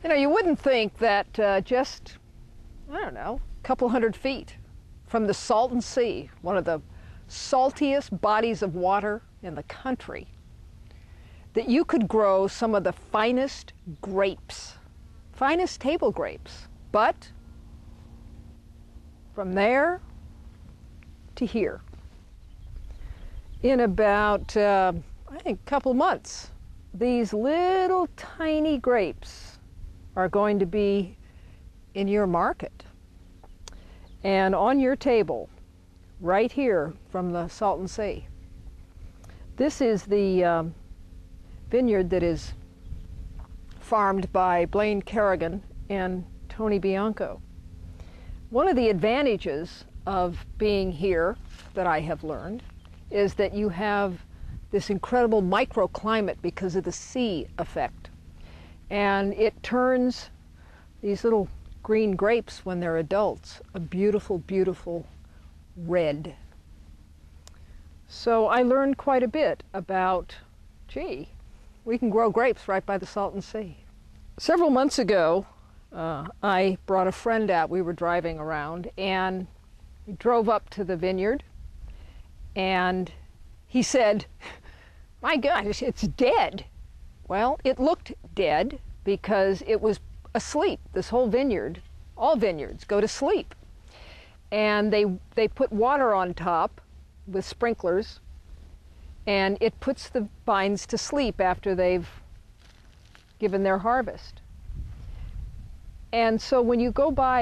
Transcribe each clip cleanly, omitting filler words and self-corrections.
You know, you wouldn't think that just, I don't know, a couple hundred feet from the Salton Sea, one of the saltiest bodies of water in the country, that you could grow some of the finest grapes, finest table grapes. But from there to here, in about, I think, a couple months, these little tiny grapes are going to be in your market and on your table right here from the Salton Sea. This is the vineyard that is farmed by Blaine Kerrigan and Tony Bianco. One of the advantages of being here that I have learned is that you have this incredible microclimate because of the sea effect. And it turns these little green grapes, when they're adults, a beautiful, beautiful red. So I learned quite a bit about, gee, we can grow grapes right by the Salton Sea. Several months ago, I brought a friend out. We were driving around and we drove up to the vineyard, and he said, "My gosh, it's dead." Well, it looked dead because it was asleep. This whole vineyard, all vineyards go to sleep. And they put water on top with sprinklers, and it puts the vines to sleep after they've given their harvest. And so when you go by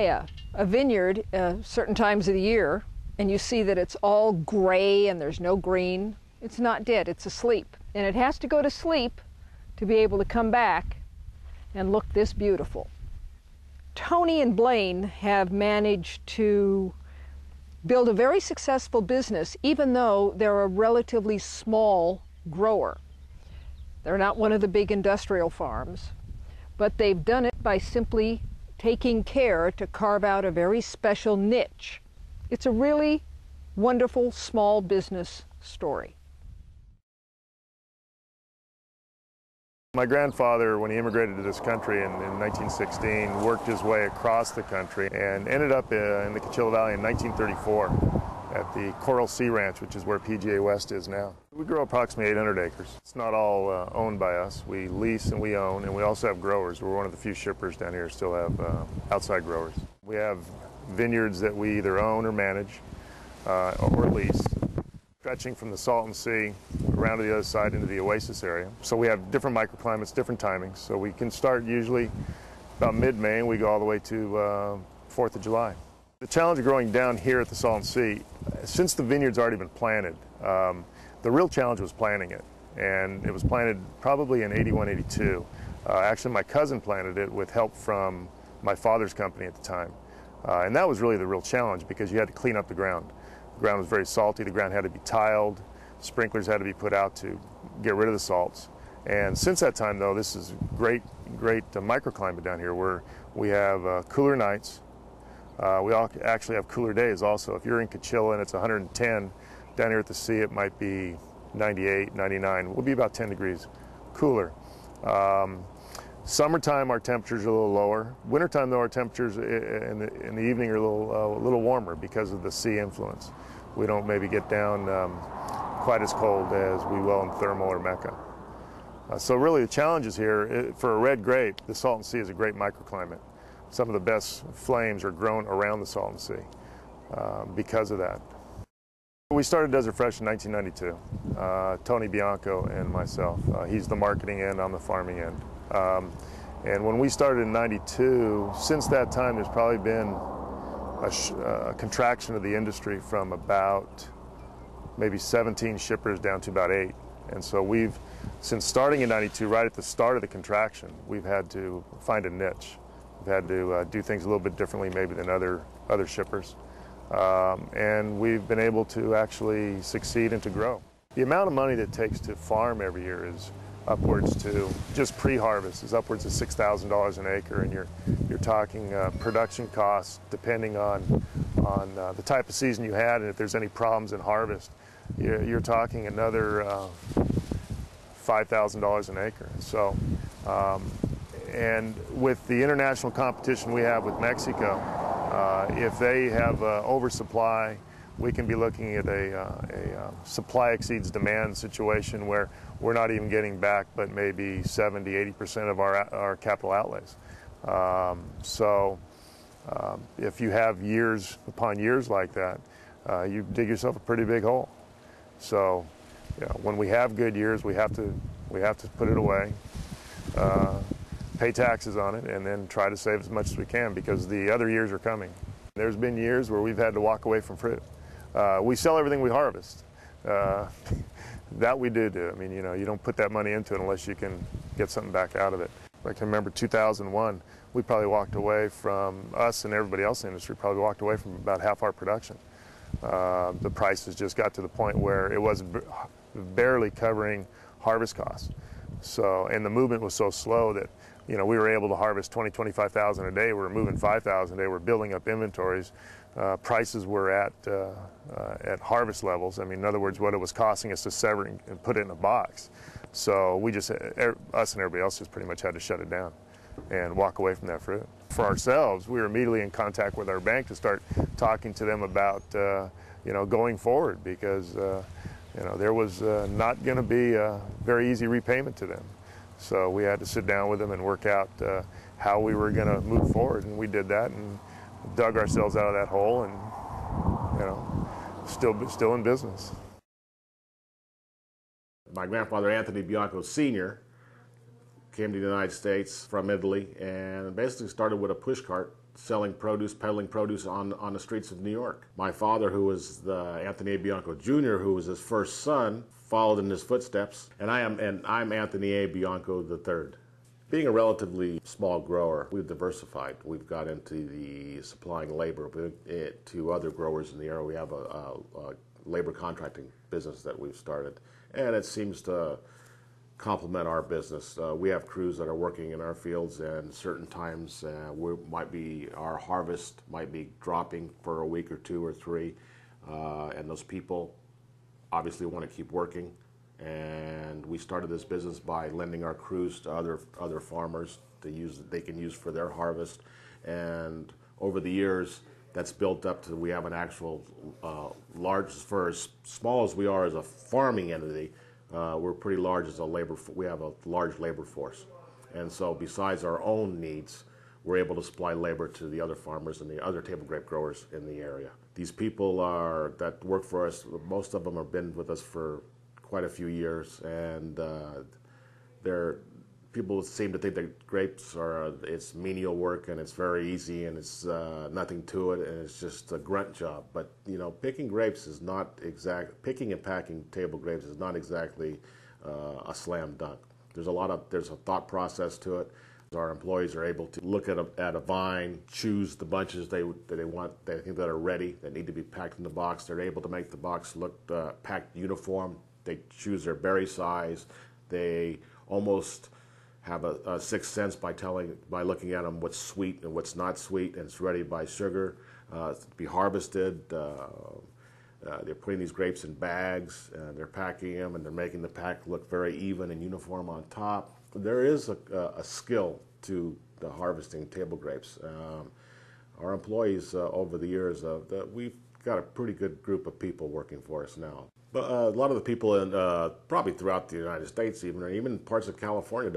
a vineyard certain times of the year and you see that it's all gray and there's no green, it's not dead, it's asleep. And it has to go to sleep to be able to come back and look this beautiful. Tony and Blaine have managed to build a very successful business, even though they're a relatively small grower. They're not one of the big industrial farms, but they've done it by simply taking care to carve out a very special niche. It's a really wonderful small business story. My grandfather, when he immigrated to this country in 1916, worked his way across the country and ended up in the Coachella Valley in 1934 at the Coral Sea Ranch, which is where PGA West is now. We grow approximately 800 acres. It's not all owned by us. We lease and we own, and we also have growers. We're one of the few shippers down here who still have outside growers. We have vineyards that we either own or manage or lease, stretching from the Salton Sea around to the other side into the Oasis area. So we have different microclimates, different timings. So we can start usually about mid-May and we go all the way to 4th of July. The challenge of growing down here at the Salton Sea, since the vineyard's already been planted, the real challenge was planting it. And it was planted probably in 81, 82. Actually, my cousin planted it with help from my father's company at the time. And that was really the real challenge because you had to clean up the ground. The ground was very salty, the ground had to be tiled, sprinklers had to be put out to get rid of the salts. And since that time, though, this is great microclimate down here where we have cooler nights. We actually have cooler days also. If you're in Coachella and it's 110, down here at the sea it might be 98, 99. We'll be about 10 degrees cooler. Summertime our temperatures are a little lower. Wintertime though our temperatures in the evening are a little warmer because of the sea influence. We don't maybe get down quite as cold as we will in Thermal or Mecca. So really the challenges here, for a red grape, the Salton Sea is a great microclimate. Some of the best flames are grown around the Salton Sea because of that. We started Desert Fresh in 1992, Tony Bianco and myself. He's the marketing end, I'm the farming end. And when we started in 92, since that time there's probably been a contraction of the industry from about maybe 17 shippers down to about 8. And so we've, since starting in 92, right at the start of the contraction, we've had to find a niche. We've had to do things a little bit differently maybe than other shippers. And we've been able to actually succeed and to grow. The amount of money that it takes to farm every year is upwards to, just pre-harvest, is upwards of $6,000 an acre, and you're talking production costs depending on the type of season you had, and if there's any problems in harvest, you're talking another $5,000 an acre. So, And with the international competition we have with Mexico, if they have oversupply, we can be looking at a supply exceeds demand situation where we're not even getting back but maybe 70–80% of our capital outlays. If you have years upon years like that, you dig yourself a pretty big hole. So when we have good years, we have to put it away, pay taxes on it, and then try to save as much as we can, because the other years are coming. There's been years where we've had to walk away from fruit. We sell everything we harvest. That we do. I mean, you don't put that money into it unless you can get something back out of it. I can remember 2001, we probably walked away from, us and everybody else in the industry probably walked away from about half our production. The prices just got to the point where it was barely covering harvest costs. So, and the movement was so slow that, we were able to harvest 25,000 a day. We were moving 5,000 a day. We're building up inventories. Prices were at harvest levels. I mean, in other words, what it was costing us to sever and put it in a box. So we just, us and everybody else just pretty much had to shut it down and walk away from that fruit. For ourselves, we were immediately in contact with our bank to start talking to them about, going forward, because, there was not going to be a very easy repayment to them. So we had to sit down with them and work out how we were going to move forward, and we did that and dug ourselves out of that hole, and still in business. My grandfather, Anthony Bianco Sr., came to the United States from Italy and basically started with a pushcart selling produce, peddling produce on the streets of New York. My father, who was Anthony A. Bianco Jr., who was his first son, followed in his footsteps, and I'm Anthony A. Bianco III. Being a relatively small grower, we've diversified. We've got into the supplying labor to other growers in the area. We have a labor contracting business that we've started, and it seems to complement our business. We have crews that are working in our fields, and certain times our harvest might be dropping for a week or two or three, and those people obviously want to keep working. And we started this business by lending our crews to other farmers they can use for their harvest. And over the years, that's built up to we have an actual large, for as small as we are as a farming entity, we're pretty large as we have a large labor force. And so besides our own needs, we're able to supply labor to the other farmers and the other table grape growers in the area. These people that work for us, most of them have been with us for quite a few years, and people seem to think that grapes it's menial work and it's very easy and it's nothing to it and it's just a grunt job. But picking grapes is not picking and packing table grapes is not exactly a slam dunk. There's a thought process to it. Our employees are able to look at a vine, choose the bunches they think that are ready, that need to be packed in the box. They're able to make the box look packed uniform. They choose their berry size. They almost have a sixth sense by looking at them what's sweet and what's not sweet, and it's ready by sugar to be harvested. They're putting these grapes in bags, and they're packing them, and they're making the pack look very even and uniform on top. There is a skill to the harvesting table grapes. Our employees over the years, we've got a pretty good group of people working for us now. But a lot of the people probably throughout the United States, even parts of California,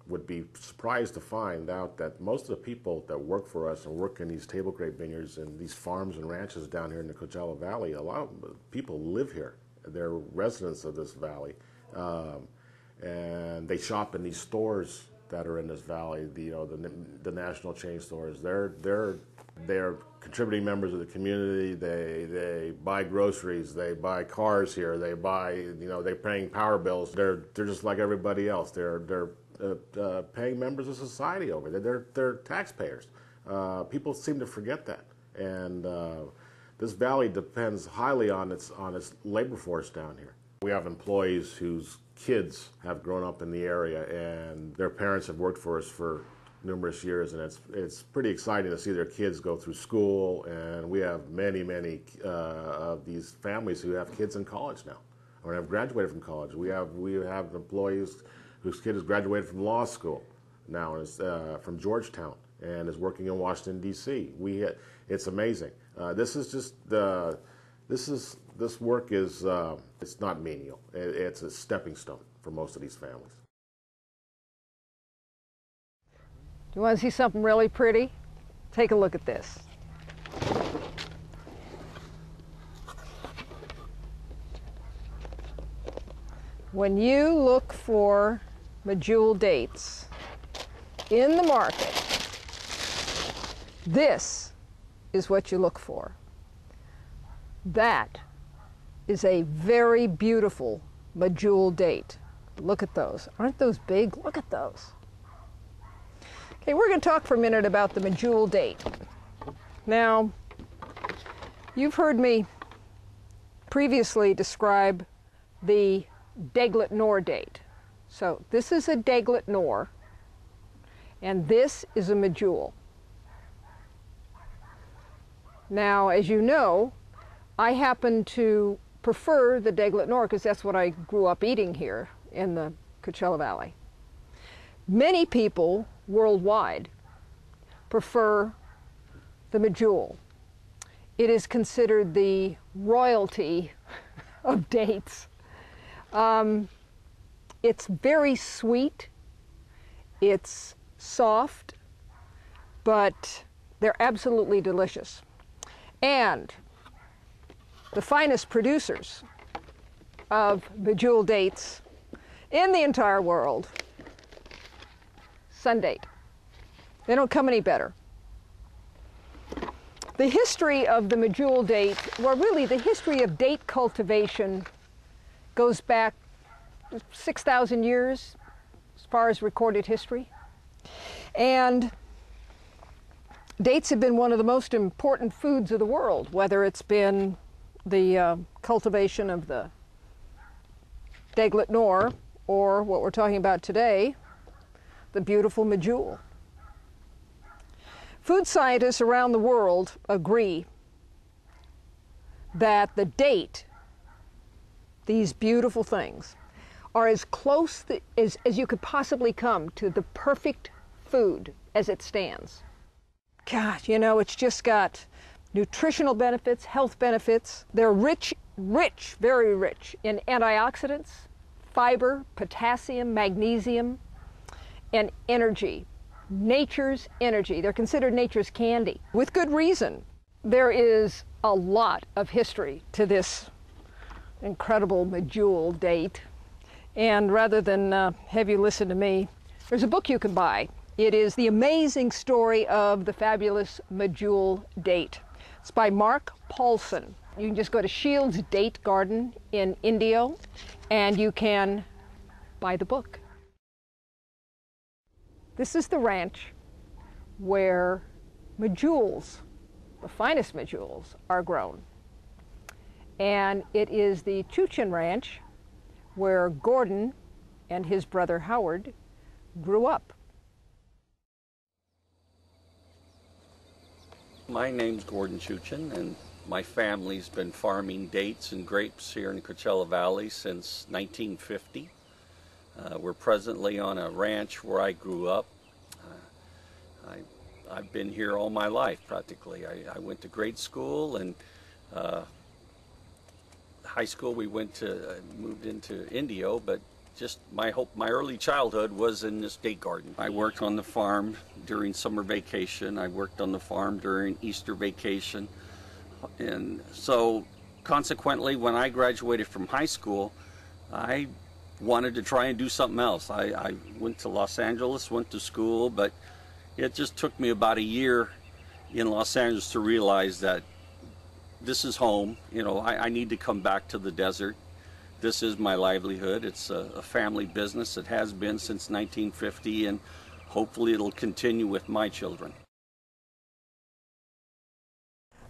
would be surprised to find out that most of the people that work for us and work in these table grape vineyards and these farms and ranches down here in the Coachella Valley, a lot of people live here. They're residents of this valley. And they shop in these stores that are in this valley, the national chain stores. They're contributing members of the community. They buy groceries. They buy cars here. They buy, they're paying power bills. They're just like everybody else. They're paying members of society over there. They're taxpayers. People seem to forget that. And this valley depends highly on its labor force down here. We have employees whose kids have grown up in the area, and their parents have worked for us for numerous years, and it's pretty exciting to see their kids go through school. And we have many of these families who have kids in college now, or have graduated from college. We have employees whose kid has graduated from law school. now, and is from Georgetown, and is working in Washington, D.C. It's amazing. This work is it's not menial. It's a stepping stone for most of these families. Do you want to see something really pretty? Take a look at this. When you look for medjool dates in the market, this is what you look for. That is a very beautiful medjool date. Look at those. Aren't those big? Look at those. Okay, we're going to talk for a minute about the medjool date. Now, you've heard me previously describe the Daiglet Nor date. So this is a Daiglet Nor, and this is a medjool. Now, as you know, I happen to prefer the Daiglet Nor because that's what I grew up eating here in the Coachella Valley. Many people worldwide prefer the medjool. It is considered the royalty of dates. It's very sweet, it's soft, but they're absolutely delicious. And the finest producers of medjool dates in the entire world, Sundate. They don't come any better. The history of the medjool date, well, really the history of date cultivation goes back 6,000 years as far as recorded history. And dates have been one of the most important foods of the world, whether it's been the cultivation of the Daiglet Nor or what we're talking about today, the beautiful medjool. Food scientists around the world agree that the date, these beautiful things, are as close as you could possibly come to the perfect food as it stands. Gosh, you know, it's just got nutritional benefits, health benefits. They're rich, very rich in antioxidants, fiber, potassium, magnesium, and energy. Nature's energy. They're considered nature's candy. With good reason. There is a lot of history to this incredible medjool date. And rather than have you listen to me, there's a book you can buy. It is The Amazing Story of the Fabulous Medjool Date. It's by Mark Paulson. You can just go to Shields Date Garden in Indio and you can buy the book. This is the ranch where medjools, the finest medjools, are grown. And it is the Chuchin Ranch where Gordon and his brother Howard grew up. My name's Gordon Chuchin, and my family's been farming dates and grapes here in the Coachella Valley since 1950. We're presently on a ranch where I grew up. I've been here all my life, practically. I went to grade school, and high school we moved into Indio, but just my early childhood was in this date garden. I worked on the farm during summer vacation. I worked on the farm during Easter vacation. And so consequently, when I graduated from high school, I wanted to try and do something else. I went to Los Angeles, went to school, but it just took me about a year in Los Angeles to realize that this is home. You know, I need to come back to the desert. This is my livelihood. It's a family business. It has been since 1950, and hopefully it'll continue with my children.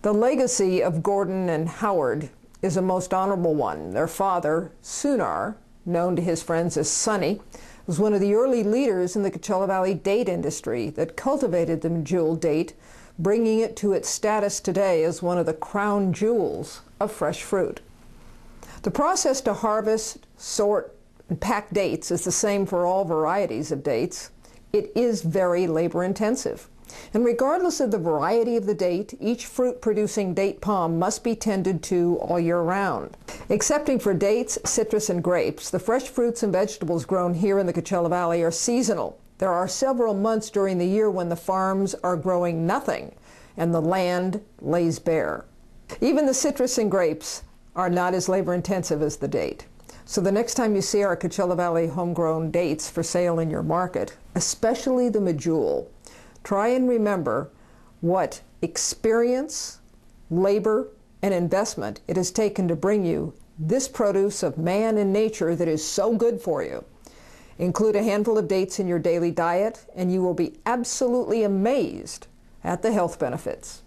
The legacy of Gordon and Howard is a most honorable one. Their father, Sunar, known to his friends as Sonny, was one of the early leaders in the Coachella Valley date industry that cultivated the medjool date, bringing it to its status today as one of the crown jewels of fresh fruit. The process to harvest, sort, and pack dates is the same for all varieties of dates. it is very labor intensive. And regardless of the variety of the date, each fruit-producing date palm must be tended to all year round. Excepting for dates, citrus, and grapes, the fresh fruits and vegetables grown here in the Coachella Valley are seasonal. There are several months during the year when the farms are growing nothing and the land lays bare. Even the citrus and grapes are not as labor-intensive as the date. So the next time you see our Coachella Valley homegrown dates for sale in your market, especially the medjool, try and remember what experience, labor, and investment it has taken to bring you this produce of man and nature that is so good for you. Include a handful of dates in your daily diet, and you will be absolutely amazed at the health benefits.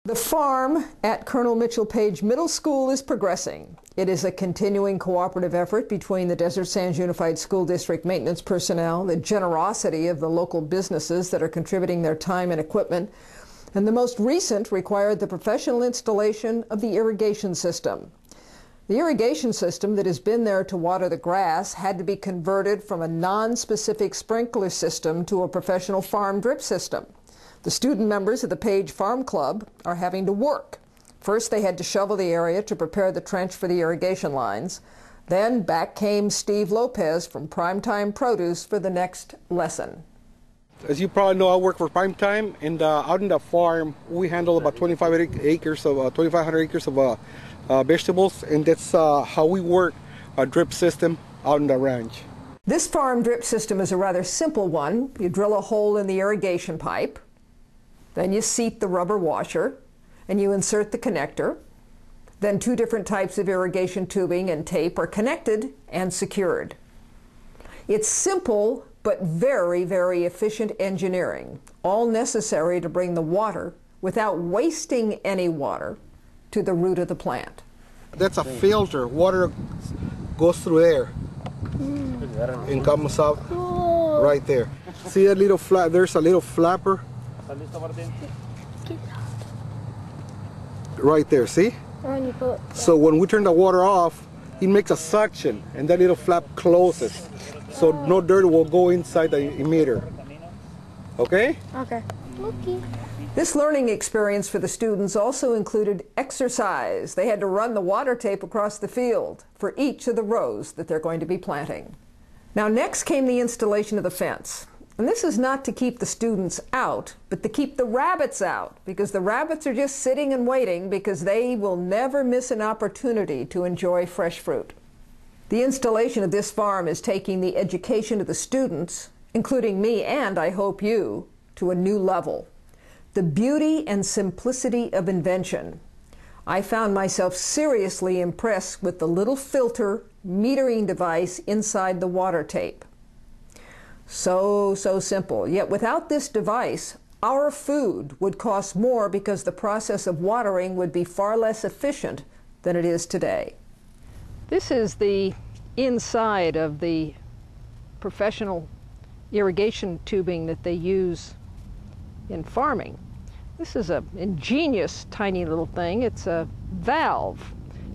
The farm at Colonel Mitchell Page Middle School is progressing. It is a continuing cooperative effort between the Desert Sands Unified School District maintenance personnel, the generosity of the local businesses that are contributing their time and equipment, and the most recent required the professional installation of the irrigation system. The irrigation system that has been there to water the grass had to be converted from a non-specific sprinkler system to a professional farm drip system. The student members of the Page Farm Club are having to work. First, they had to shovel the area to prepare the trench for the irrigation lines. Then back came Steve Lopez from Primetime Produce for the next lesson. As you probably know, I work for Primetime, and out in the farm, we handle about 2,500 acres of vegetables, and that's how we work a drip system out in the ranch. This farm drip system is a rather simple one. You drill a hole in the irrigation pipe, then you seat the rubber washer, and you insert the connector. Then two different types of irrigation tubing and tape are connected and secured. It's simple, but very, very efficient engineering, all necessary to bring the water without wasting any water to the root of the plant. That's a filter. Water goes through there and comes out right there. See that little flap? There's a little flapper right there, see? So when we turn the water off, it makes a suction and that little flap closes. So no dirt will go inside the emitter. Okay? Okay. This learning experience for the students also included exercise. They had to run the water tape across the field for each of the rows that they're going to be planting. Now next came the installation of the fence. And this is not to keep the students out, but to keep the rabbits out, because the rabbits are just sitting and waiting because they will never miss an opportunity to enjoy fresh fruit. The installation of this farm is taking the education of the students, including me and I hope you, to a new level. The beauty and simplicity of invention. I found myself seriously impressed with the little filter metering device inside the water tape. So simple. Yet without this device, our food would cost more because the process of watering would be far less efficient than it is today. This is the inside of the professional irrigation tubing that they use in farming. This is an ingenious tiny little thing. It's a valve.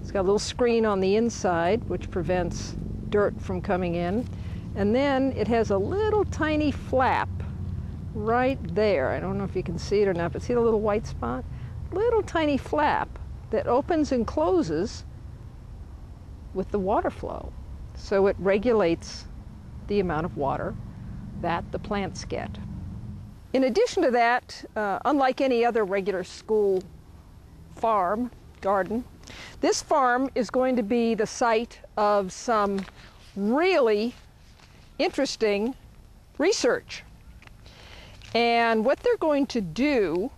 It's got a little screen on the inside which prevents dirt from coming in. And then it has a little tiny flap right there. I don't know if you can see it or not, but see the little white spot? Little tiny flap that opens and closes with the water flow. So it regulates the amount of water that the plants get. In addition to that, unlike any other regular school farm, garden, this farm is going to be the site of some really interesting research. And what they're going to do,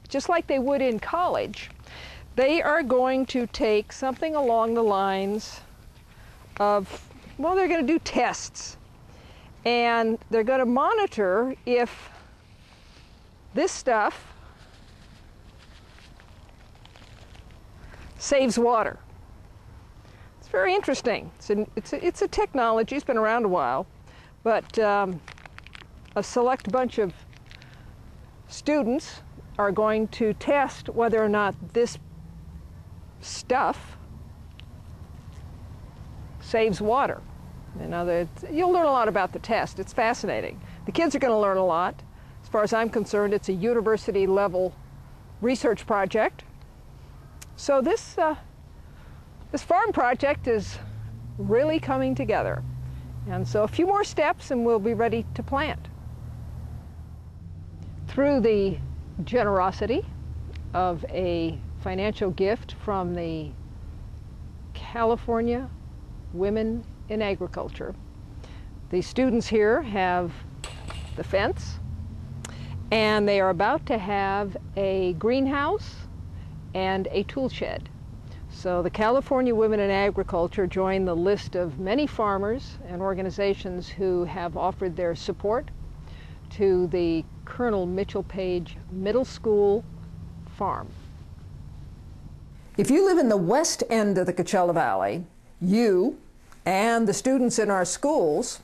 just like they would in college, they are going to take something along the lines of, well, they're going to do tests. And they're going to monitor if this stuff saves water. It's very interesting. It's a technology. It's been around a while, but a select bunch of students are going to test whether or not this stuff saves water. You'll learn a lot about the test. It's fascinating. The kids are going to learn a lot. As far as I'm concerned, it's a university-level research project. So this farm project is really coming together. And so a few more steps and we'll be ready to plant. Through the generosity of a financial gift from the California Women in Agriculture, the students here have the fence, and they are about to have a greenhouse and a tool shed. So the California Women in Agriculture join the list of many farmers and organizations who have offered their support to the Colonel Mitchell Page Middle School farm. If you live in the west end of the Coachella Valley, you and the students in our schools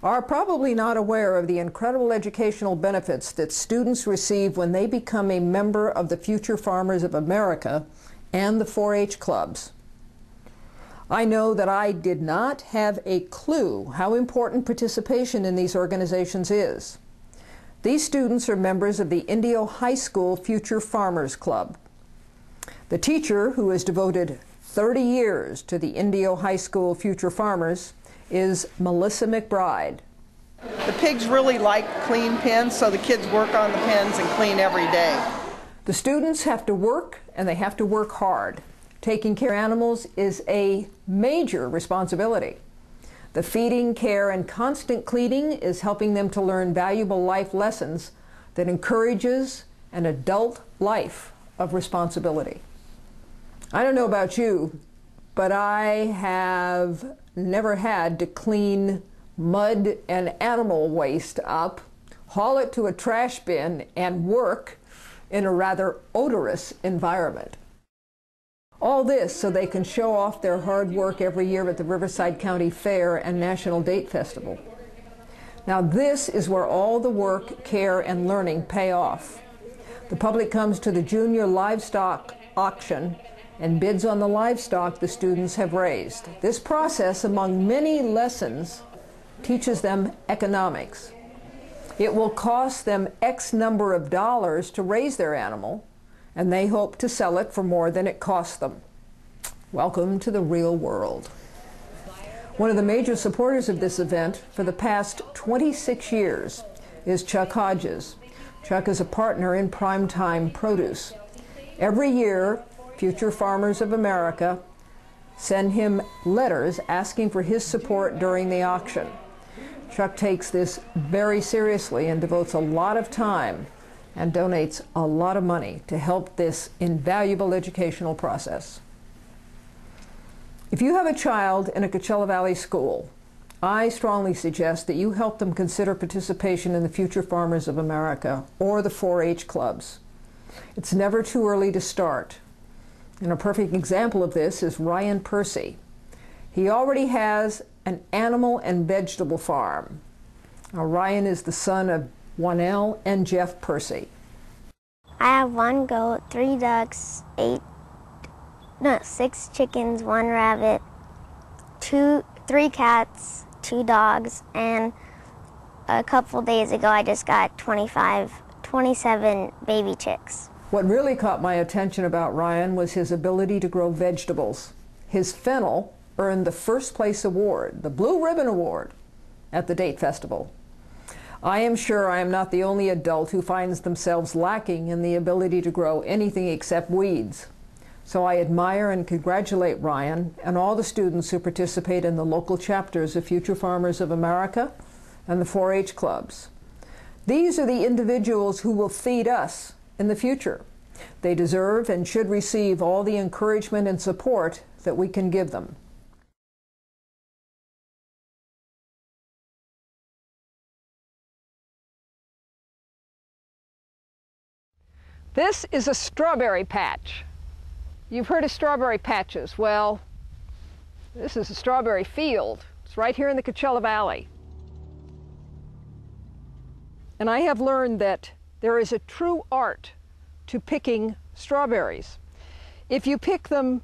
are probably not aware of the incredible educational benefits that students receive when they become a member of the Future Farmers of America and the 4-H clubs. I know that I did not have a clue how important participation in these organizations is. These students are members of the Indio High School Future Farmers Club. The teacher, who has devoted 30 years to the Indio High School Future Farmers, is Melissa McBride. The pigs really like clean pens, so the kids work on the pens and clean every day. The students have to work, and they have to work hard. Taking care of animals is a major responsibility. The feeding, care, and constant cleaning is helping them to learn valuable life lessons that encourages an adult life of responsibility. I don't know about you, but I have never had to clean mud and animal waste up, haul it to a trash bin, and work in a rather odorous environment. All this so they can show off their hard work every year at the Riverside County Fair and National Date Festival. Now this is where all the work, care, and learning pay off. The public comes to the junior livestock auction and bids on the livestock the students have raised. This process, among many lessons, teaches them economics. It will cost them X number of dollars to raise their animal, and they hope to sell it for more than it costs them. Welcome to the real world. One of the major supporters of this event for the past 26 years is Chuck Hodges. Chuck is a partner in Primetime Produce. Every year, Future Farmers of America send him letters asking for his support during the auction. Chuck takes this very seriously and devotes a lot of time and donates a lot of money to help this invaluable educational process. If you have a child in a Coachella Valley school, I strongly suggest that you help them consider participation in the Future Farmers of America or the 4-H clubs. It's never too early to start. And a perfect example of this is Ryan Percy. He already has an animal and vegetable farm. Now, Ryan is the son of Wanell and Jeff Percy. I have 1 goat, 3 ducks, 6 chickens, 1 rabbit, 3 cats, 2 dogs, and a couple days ago I just got 27 baby chicks. What really caught my attention about Ryan was his ability to grow vegetables. His fennel earned the first place award, the Blue Ribbon Award, at the Date Festival. I am sure I am not the only adult who finds themselves lacking in the ability to grow anything except weeds. So I admire and congratulate Ryan and all the students who participate in the local chapters of Future Farmers of America and the 4-H clubs. These are the individuals who will feed us in the future. They deserve and should receive all the encouragement and support that we can give them. This is a strawberry patch. You've heard of strawberry patches. Well, this is a strawberry field. It's right here in the Coachella Valley. And I have learned that there is a true art to picking strawberries. If you pick them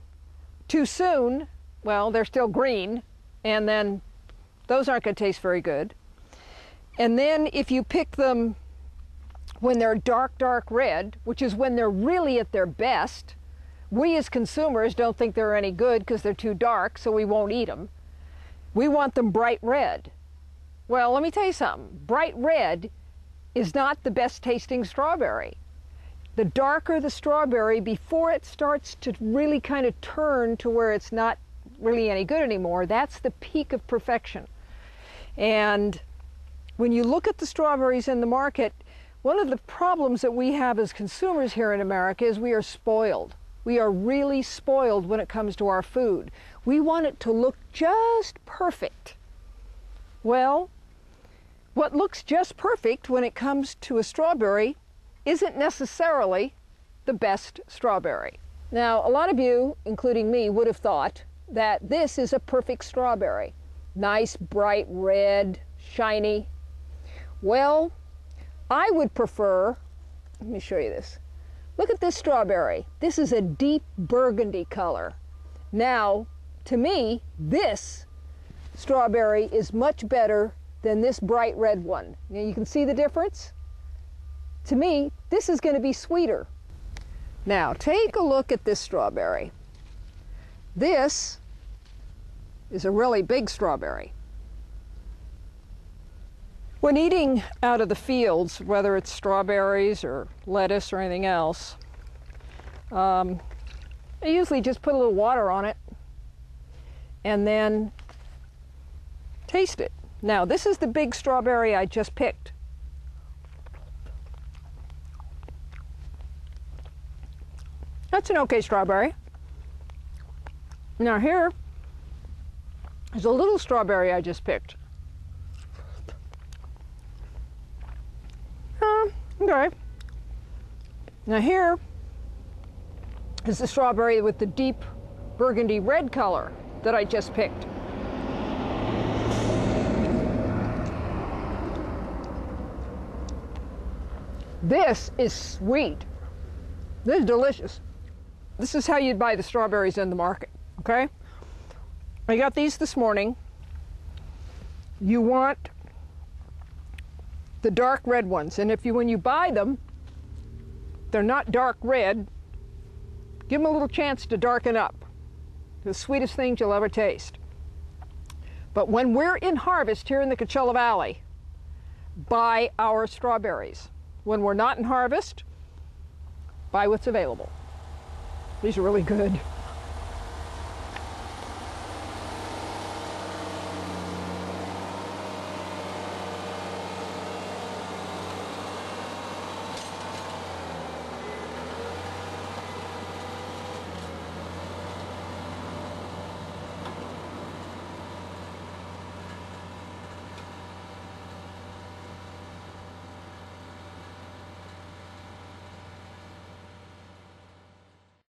too soon, well, they're still green, and then those aren't going to taste very good. And then if you pick them when they're dark, dark red, which is when they're really at their best, we as consumers don't think they're any good because they're too dark, so we won't eat them. We want them bright red. Well, let me tell you something. Bright red is not the best tasting strawberry. The darker the strawberry, before it starts to really kind of turn to where it's not really any good anymore, that's the peak of perfection. And when you look at the strawberries in the market, one of the problems that we have as consumers here in America is we are spoiled. We are really spoiled when it comes to our food. We want it to look just perfect. Well, what looks just perfect when it comes to a strawberry isn't necessarily the best strawberry. Now, a lot of you, including me, would have thought that this is a perfect strawberry. Nice, bright red, shiny. Well, I would prefer, let me show you this. Look at this strawberry. This is a deep burgundy color. Now, to me, this strawberry is much better than this bright red one. Now, you can see the difference? To me, this is going to be sweeter. Now, take a look at this strawberry. This is a really big strawberry. When eating out of the fields, whether it's strawberries or lettuce or anything else, I usually just put a little water on it and then taste it. Now, this is the big strawberry I just picked. That's an okay strawberry. Now here is a little strawberry I just picked. Okay. Now here is the strawberry with the deep burgundy red color that I just picked. This is sweet. This is delicious. This is how you'd buy the strawberries in the market, okay? I got these this morning. You want the dark red ones, and when you buy them, they're not dark red, give them a little chance to darken up. The sweetest things you'll ever taste. But when we're in harvest here in the Coachella Valley, buy our strawberries. When we're not in harvest, buy what's available. These are really good.